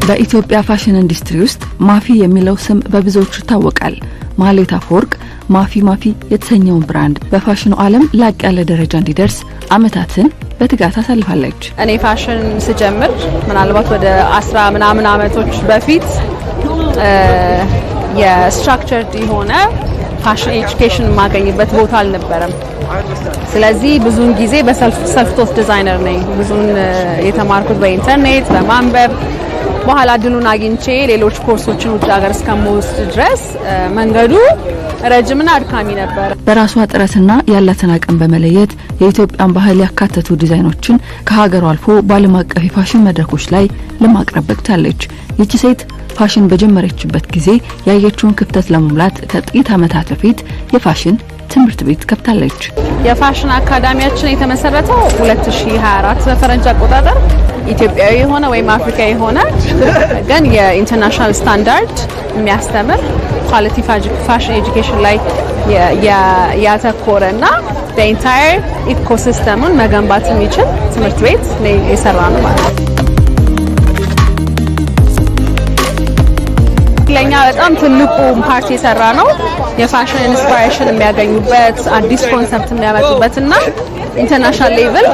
በኢትዮጵያ ፋሽን ኢንዱስትሪ ውስጥ ማፊ የሚለው ስም በብዙዎች ይታወቃል። ማህሌት አፈወርቅ ማፊ የተሰኘውን ብራንድ በፋሽኑ ዓለም ላቅ ያለ ደረጃ እንዲደርስ አመታትን በትጋት አሳልፋለች። እኔ ፋሽን ስጀምር ምናልባት ወደ 10 ምናምን አመቶች በፊት የስትራክቸርድ የሆነ ፋሽን ኤጁኬሽን ማገኝበት ቦታ አልነበረም። ስለዚህ ብዙን ጊዜ በሰልፍ ቶት ዲዛይነር ነኝ። ብዙን የተማርኩት በኢንተርኔት በማንበብ በኋላ ድሉን አግኝቼ ሌሎች ኮርሶችን ውጭ ሀገር እስከምወስድ ድረስ መንገዱ ረጅምና አድካሚ ነበር። በራሷ ጥረትና ያላትን አቅም በመለየት የኢትዮጵያን ባህል ያካተቱ ዲዛይኖችን ከሀገሩ አልፎ በዓለም አቀፍ የፋሽን መድረኮች ላይ ለማቅረብ በቅታለች። ይቺ ሴት ፋሽን በጀመረችበት ጊዜ ያየችውን ክፍተት ለመሙላት ከጥቂት ዓመታት በፊት የፋሽን ትምህርት ቤት ከፍታለች። የፋሽን አካዳሚያችን የተመሰረተው 2024 በፈረንጅ አቆጣጠር ኢትዮጵያዊ የሆነ ወይም አፍሪካዊ የሆነ ግን የኢንተርናሽናል ስታንዳርድ የሚያስተምር ኳሊቲ ፋሽን ኤጁኬሽን ላይ ያተኮረና በኢንታየር ኢኮሲስተሙን መገንባት የሚችል ትምህርት ቤት ነው የሰራነው ማለት ነው። ለኛ በጣም ትልቁ ፓርቲ የሰራ ነው የፋሽን ኢንስፓይሬሽን የሚያገኙበት አዲስ ኮንሰፕት የሚያመጡበትና ኢንተርናሽናል ሌቭል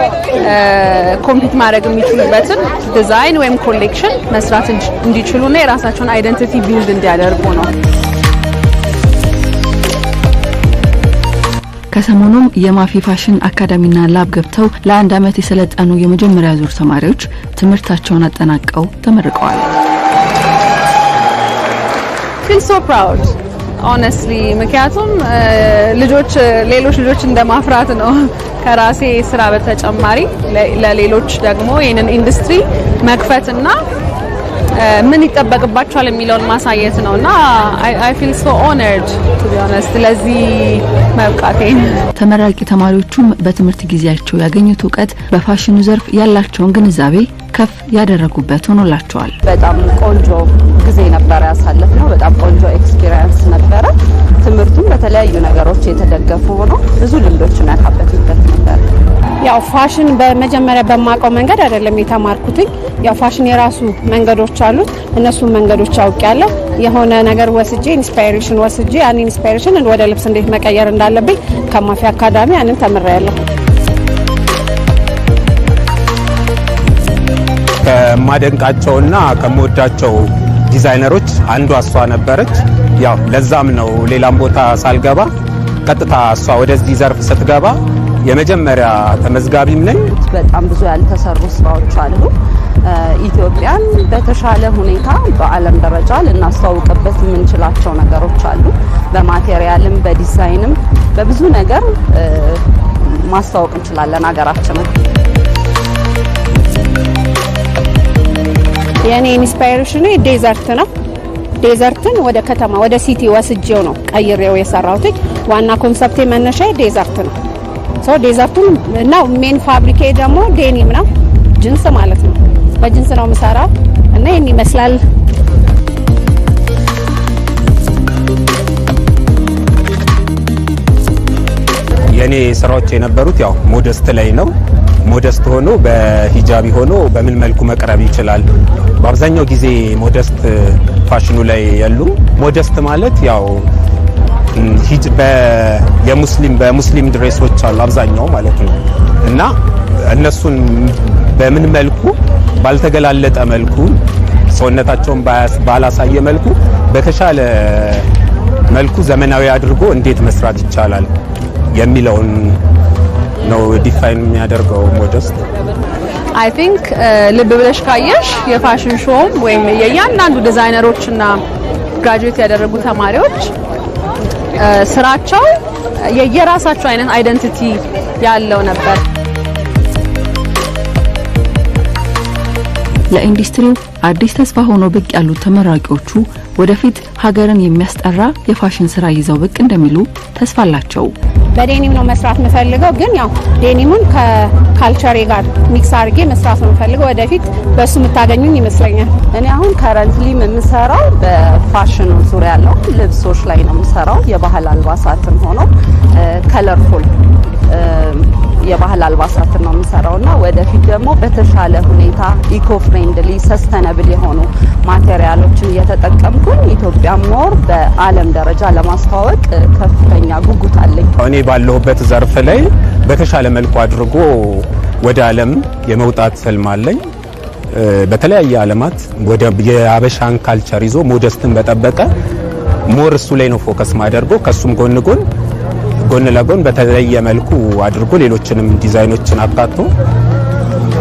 ኮምፒት ማድረግ የሚችሉበትን ዲዛይን ወይም ኮሌክሽን መስራት እንዲችሉና የራሳቸውን አይደንቲቲ ቢልድ እንዲያደርጉ ነው። ከሰሞኑም የማፊ ፋሽን አካዳሚና ላብ ገብተው ለአንድ አመት የሰለጠኑ የመጀመሪያ ዙር ተማሪዎች ትምህርታቸውን አጠናቀው ተመርቀዋል። feel so proud honestly ምክንያቱም ሌሎች ልጆች እንደማፍራት ነው። ከራሴ ስራ በተጨማሪ ለሌሎች ደግሞ ይሄንን ኢንዱስትሪ መክፈትና ምን ይጠበቅባቸዋል የሚለውን ማሳየት ነውና I feel so honored to be honest ለዚህ መብቃቴ። ተመራቂ ተማሪዎቹም በትምህርት ጊዜያቸው ያገኙት ዕውቀት በፋሽኑ ዘርፍ ያላቸውን ግንዛቤ ከፍ ያደረጉበት ሆኖላቸዋል። በጣም ቆንጆ ጊዜ ነበር ያሳለፍነው። በጣም ቆንጆ ኤክስፒሪየንስ ነበረ። ትምህርቱም በተለያዩ ነገሮች የተደገፉ ሆኖ ብዙ ልምዶችን ያካበትበት ነበር። ያው ፋሽን በመጀመሪያ በማቀው መንገድ አይደለም የተማርኩት። ያው ፋሽን የራሱ መንገዶች አሉት። እነሱ መንገዶች አውቄያለሁ። የሆነ ነገር ወስጄ ኢንስፓይሬሽን ወስጄ ያን ኢንስፓይሬሽን ወደ ልብስ እንዴት መቀየር እንዳለብኝ ከማፊ አካዳሚ ያንን ተምሬያለሁ። ከማደንቃቸውና ከመወዳቸው ዲዛይነሮች አንዷ እሷ ነበረች። ያው ለዛም ነው ሌላም ቦታ ሳልገባ ቀጥታ እሷ ወደዚህ ዘርፍ ስትገባ የመጀመሪያ ተመዝጋቢም ነኝ። በጣም ብዙ ያልተሰሩ ስራዎች አሉ። ኢትዮጵያን በተሻለ ሁኔታ በዓለም ደረጃ ልናስተዋውቅበት የምንችላቸው ነገሮች አሉ። በማቴሪያልም በዲዛይንም በብዙ ነገር ማስተዋወቅ እንችላለን ሀገራችንን። የኔ ኢንስፓይሬሽን ዴዘርት ነው። ዴዘርትን ወደ ከተማ ወደ ሲቲ ወስጄው ነው ቀይሬው የሰራሁት። ዋና ኮንሰፕት መነሻ ዴዘርት ነው። ዴዘርቱን እና ሜን ፋብሪኬ ደግሞ ዴኒም ነው፣ ጂንስ ማለት ነው። በጂንስ ነው የምሰራው እና ይሄን ይመስላል። የኔ ስራዎች የነበሩት ያው ሞደስት ላይ ነው። ሞደስት ሆኖ በሂጃቢ ሆኖ በምን መልኩ መቅረብ ይችላል። በአብዛኛው ጊዜ ሞደስት ፋሽኑ ላይ ያሉ ሞደስት ማለት ያው በሙስሊም ድሬሶች አሉ አብዛኛው ማለት ነው እና እነሱን በምን መልኩ ባልተገላለጠ መልኩ ሰውነታቸውን ባላሳየ መልኩ በተሻለ መልኩ ዘመናዊ አድርጎ እንዴት መስራት ይቻላል የሚለውን ነው ዲፋይን የሚያደርገው ሞደስት። I think ልብ ብለሽ ካየሽ የፋሽን ሾው ወይም የእያንዳንዱ ዲዛይነሮችና ግራጁዌት ያደረጉ ተማሪዎች ስራቸው የየራሳቸው አይነት አይደንቲቲ ያለው ነበር። ለኢንዱስትሪው አዲስ ተስፋ ሆኖ ብቅ ያሉት ተመራቂዎቹ ወደፊት ሀገርን የሚያስጠራ የፋሽን ስራ ይዘው ብቅ እንደሚሉ ተስፋ አላቸው። በዴኒም ነው መስራት የምፈልገው፣ ግን ያው ዴኒሙን ከካልቸሬ ጋር ሚክስ አድርጌ መስራት ነው የምፈልገው። ወደፊት በሱ የምታገኙኝ ይመስለኛል። እኔ አሁን ከረንትሊ የምሰራው በፋሽኑ ዙሪያ ያለው ልብሶች ላይ ነው የምሰራው። የባህል አልባሳትም ሆኖ ከለርፉል የባህል አልባሳትን ነው የምሰራውና ወደፊት ደግሞ በተሻለ ሁኔታ ኢኮ ፍሬንድሊ ሰስተነብል የሆኑ ማቴሪያሎችን እየተጠቀምኩኝ ኢትዮጵያ ሞር በዓለም ደረጃ ለማስተዋወቅ ከፍተኛ ጉጉት አለኝ። እኔ ባለሁበት ዘርፍ ላይ በተሻለ መልኩ አድርጎ ወደ ዓለም የመውጣት ህልም አለኝ። በተለያየ ዓለማት ወደ የአበሻን ካልቸር ይዞ ሞደስትን በጠበቀ ሞር እሱ ላይ ነው ፎከስ ማደርገው። ከሱም ጎን ለጎን በተለየ መልኩ አድርጎ ሌሎችንም ዲዛይኖችን አካቶ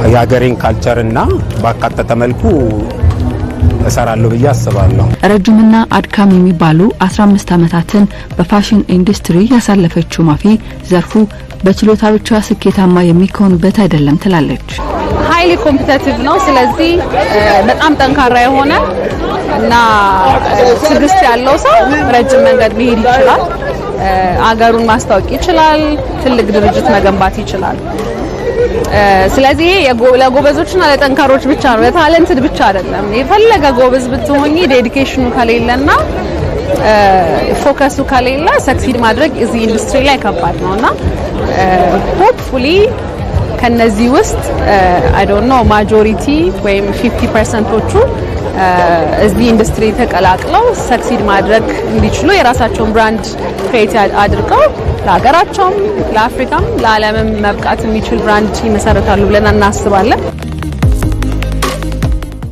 የሀገሬን ካልቸርና ባካተተ መልኩ እሰራለሁ ብዬ አስባለሁ። ረጅምና አድካሚ የሚባሉ 15 ዓመታትን በፋሽን ኢንዱስትሪ ያሳለፈችው ማፊ ዘርፉ በችሎታ ብቻ ስኬታማ የሚሆንበት አይደለም ትላለች። ሃይሊ ኮምፒቲቲቭ ነው። ስለዚህ በጣም ጠንካራ የሆነ እና ትዕግስት ያለው ሰው ረጅም መንገድ መሄድ ይችላል። አገሩን ማስታወቅ ይችላል። ትልቅ ድርጅት መገንባት ይችላል። ስለዚህ ለጎበዞችና ለጠንካሮች ብቻ ነው፣ ለታለንትድ ብቻ አይደለም። የፈለገ ጎበዝ ብትሆኚ ዴዲኬሽኑ ከሌለና ፎከሱ ከሌለ ሰክሲድ ማድረግ እዚህ ኢንዱስትሪ ላይ ከባድ ነውና ሆፕፉሊ ከነዚህ ውስጥ አይ ዶንት ኖ ማጆሪቲ ወይም 50%ዎቹ እዚህ ኢንዱስትሪ ተቀላቅለው ሰክሲድ ማድረግ እንዲችሉ የራሳቸውን ብራንድ ክሬት አድርገው ለሀገራቸውም ለአፍሪካም ለዓለምም መብቃት የሚችል ብራንድ ይመሰረታሉ ብለን እናስባለን።